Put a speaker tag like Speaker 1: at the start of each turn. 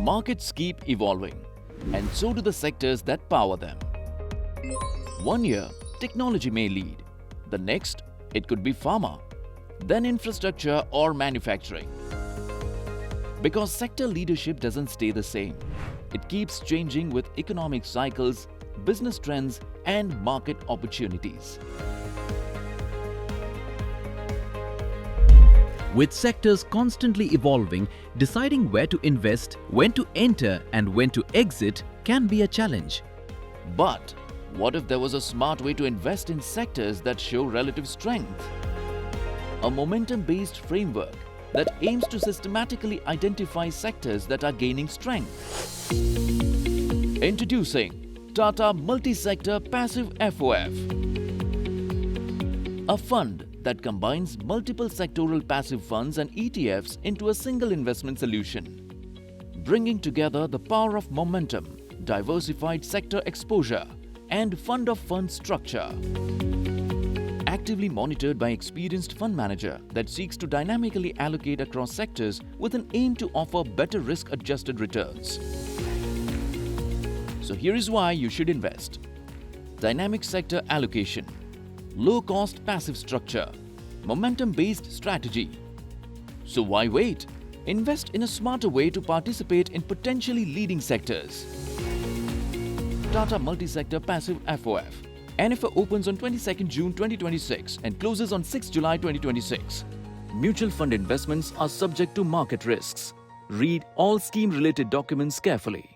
Speaker 1: Markets keep evolving, and so do the sectors that power them. One year, technology may lead. The next, it could be pharma, then infrastructure or manufacturing. Because sector leadership doesn't stay the same. It keeps changing with economic cycles, business trends, and market opportunities.
Speaker 2: With sectors constantly evolving, deciding where to invest, when to enter, and when to exit can be a challenge.
Speaker 1: But what if there was a smart way to invest in sectors that show relative strength? A momentum-based framework that aims to systematically identify sectors that are gaining strength. Introducing Tata Multi-Sector Passive FoF, a fund that combines multiple sectoral passive funds and ETFs into a single investment solution, bringing together the power of momentum, diversified sector exposure, and fund-of-fund structure. Actively monitored by experienced fund manager that seeks to dynamically allocate across sectors with an aim to offer better risk-adjusted returns. So here is why you should invest. Dynamic sector allocation, low-cost passive structure, momentum-based strategy. So why wait? Invest in a smarter way to participate in potentially leading sectors. Tata Multi-Sector Passive FoF. NFO opens on 22nd June 2026 and closes on 6 July 2026. Mutual fund investments are subject to market risks. Read all scheme-related documents carefully.